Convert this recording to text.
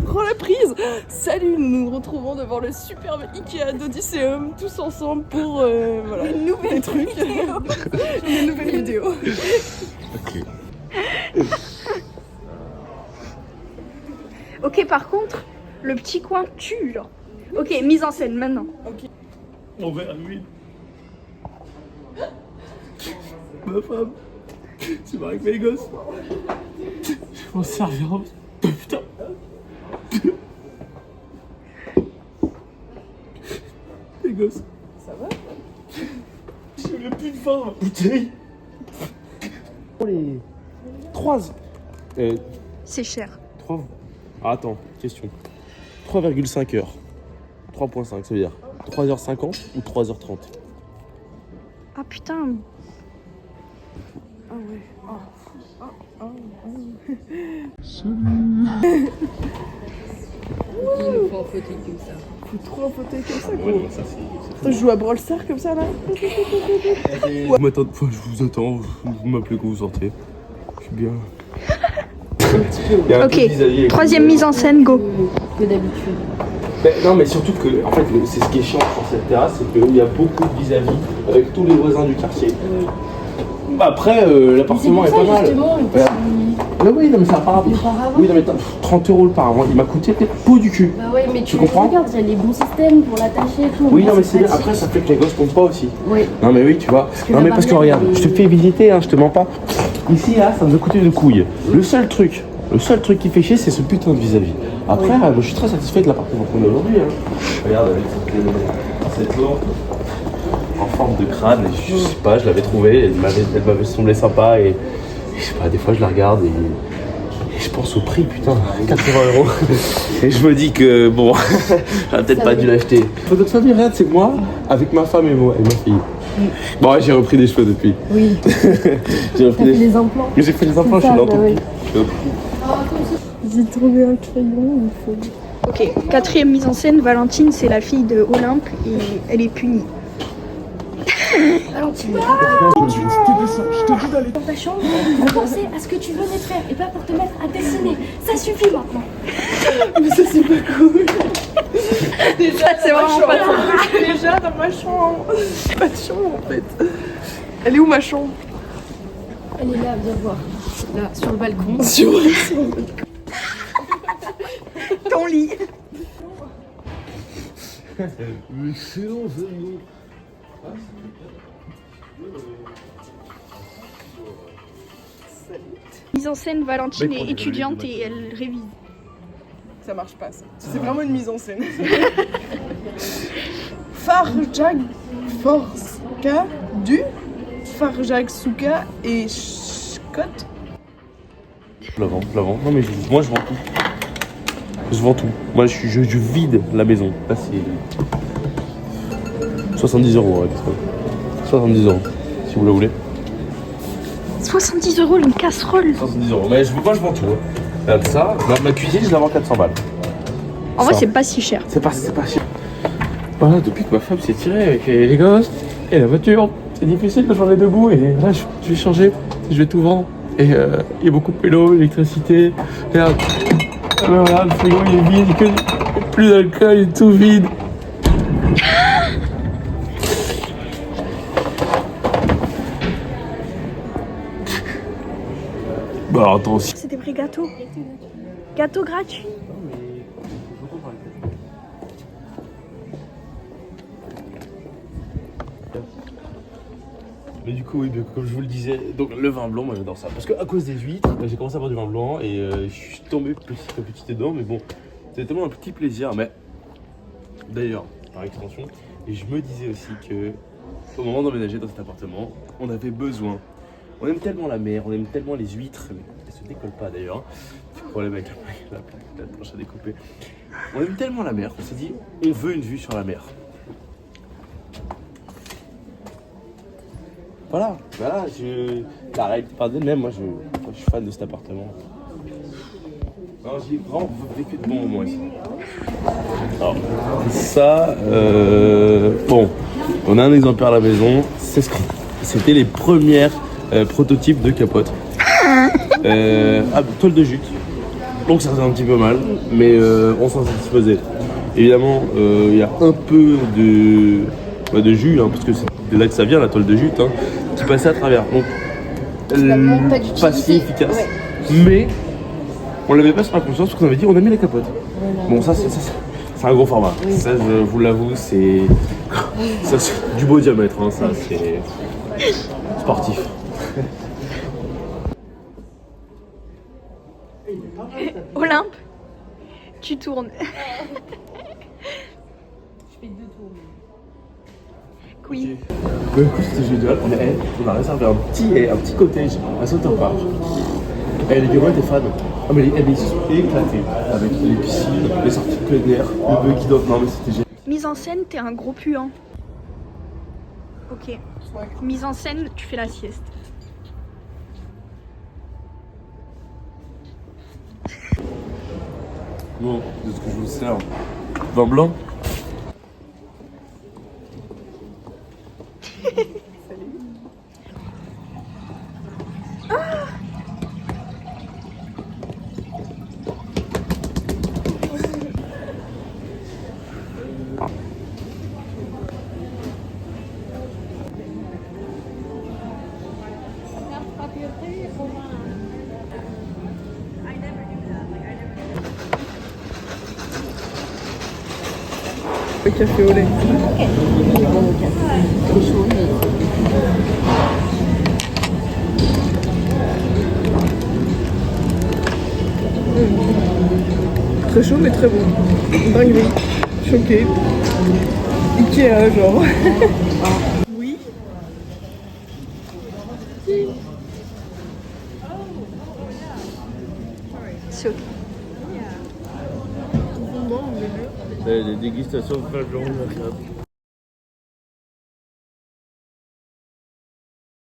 Prends la prise. Salut, nous nous retrouvons devant le superbe Ikea d'Odysseum, tous ensemble pour voilà, une nouvelle truc. Une nouvelle vidéo. Ok. Ok, par contre, le petit coin tue, genre. Ok, mise en scène maintenant. Ok. Mon verre à l'huile. Ma femme. C'est marrant avec mes gosses. Je vais m'en servir. Putain. Les gosses. Ça va? J'ai même plus de faim, ma bouteille. Pour les 3. C'est cher. 3. Ah, attends, question. 3,5 heures. 3,5, ça veut dire 3h50 ou 3h30? Ah putain. Ah ouais. Il nous faut un fauteuil comme ça. Faut trop un fauteuil comme ça, Ouais, gros. non, ça c'est. Toi, je joue à Brawl Stars comme ça là. Vous m'attendez, je vous attends, vous m'appelez quand vous sortez. Je suis bien. Il y a un peu de vis-à-vis Ok, avec troisième le- mise en scène, go. Que d'habitude. Non, mais surtout que, en fait, c'est ce qui est chiant sur cette terrasse, c'est qu'il y a beaucoup de vis-à-vis avec tous les voisins du quartier. Bah, après, l'appartement est C'est pas pour ça, mal. justement, Voilà. Mais oui, non, mais ça part. Le paravent. Oui, non, mais 30 € le paravent, il m'a coûté peut-être peau du cul. Bah ouais, mais Tu comprends? regardes, il y a les bons systèmes pour l'attacher et tout. Oui, Moi, non, mais c'est bien. pratique. Après, ça fait que les gosses tombent pas aussi. Oui. Non, mais oui, tu vois. que Non, la mais parce que barrière, regarde, elle est- je te fais visiter, hein, je te mens pas. Ici, là, ça nous a coûté une couille. Le seul truc qui fait chier, c'est ce putain de vis-à-vis. Après, moi, je suis très satisfait de l'appartement qu'on a aujourd'hui. Hein. Regarde, avec cette lampe en forme de crâne, je sais pas, je l'avais trouvée, elle m'avait semblé sympa et je sais pas, des fois je la regarde et je pense au prix, putain, 80 €. Et je me dis que bon, j'aurais peut-être pas dû l'acheter. Photo de famille, regarde, c'est moi avec ma femme et moi et ma fille. Bon, ouais, j'ai repris des cheveux depuis. Oui. J'ai repris T'as fait des implants. Mais j'ai fait les implants, je C'est suis ça, là bah oui. J'ai trouvé un crayon, il faut. Ok, quatrième mise en scène, Valentine, c'est la fille de Olympe et elle est punie. Valentine, Je te dis d'aller. dans ta chambre, pour penser à ce que tu venais de faire et pas pour te mettre à dessiner. Ça suffit maintenant. Mais ça, c'est pas cool. Déjà, c'est dans ma vraiment pas chambre. Déjà dans ma chambre. Pas de chambre en fait. Elle est où ma chambre? Elle est là, viens voir. Là, sur le balcon. Sur Ton lit. Excellent, Mise en scène, Valentine est étudiante et elle révise. Ça marche pas ça. C'est vraiment une mise en scène. Farjag Forska du Farjag Souka et Scott. Je la vends. Non, mais moi je vends tout. Je vends tout. Moi je vide la maison. Là c'est 70 €, ouais, 70 €, si vous la voulez. 70 € une casserole. 70 €. Mais moi je vends tout. Hein. Regarde ça, ma cuisine je la vends 400 balles. En vrai, Ça. c'est pas si cher. C'est pas cher. Voilà, depuis que ma femme s'est tirée avec les gosses et la voiture, c'est difficile de changer debout et là je vais changer, je vais tout vendre. Et il y a beaucoup de vélos, l'électricité. Regarde, voilà, le frigo il est vide, il y a plus d'alcool, il est tout vide. Bah alors, attends aussi. C'est des vrais gâteaux. Gâteaux gratuits. Mais du coup, oui, comme je vous le disais, donc le vin blanc, moi j'adore ça. Parce qu'à cause des huîtres, j'ai commencé à boire du vin blanc et je suis tombé petit à petit dedans. Mais bon, c'était tellement un petit plaisir. Mais d'ailleurs, par extension, et je me disais aussi que au moment d'emménager dans cet appartement, on avait besoin. On aime tellement la mer, on aime tellement les huîtres. Mais elles se décollent pas d'ailleurs. C'est le problème avec la planche à découper. On aime tellement la mer qu'on s'est dit, on veut une vue sur la mer. Voilà, arrête, pardonnez-moi, moi je suis fan de cet appartement. Non, j'ai vraiment vécu de bons moments ici. Alors, ça, bon, on a un exemplaire à la maison, c'était les premières prototypes de capote. Toile de jute. Donc ça faisait un petit peu mal, mais on s'en satisfaisait. Évidemment, il y a un peu de jus, hein, parce que c'est de là que ça vient, la toile de jute, hein, qui passait à travers. Donc, Finalement, pas pas si d'utilité. efficace. Ouais. Mais on l'avait pas sur la conscience parce qu'on avait dit on a mis la capote. Bon, ça c'est un gros format. Ça, je vous l'avoue, c'est du beau diamètre. Hein, ça, c'est sportif. Olympe, tu tournes. Je fais 2 tours. Oui. Du coup, c'était génial. On a réservé un petit cottage à Center Park. Et les gamins étaient fans. Ah, mais ils se sont éclatés avec les piscines, les sorties de plein air, le buggy dog. Non, mais c'était génial. Mise en scène, t'es un gros puant. Ok. Mise en scène, tu fais la sieste. Bon, de ce que je vous sers. Vin blanc. Le café au lait. Très chaud, mais... Très chaud mais très bon. Dinguerie. Choqué. Ikea genre. Oui. C'est ok. Les dégustations de fin de journée.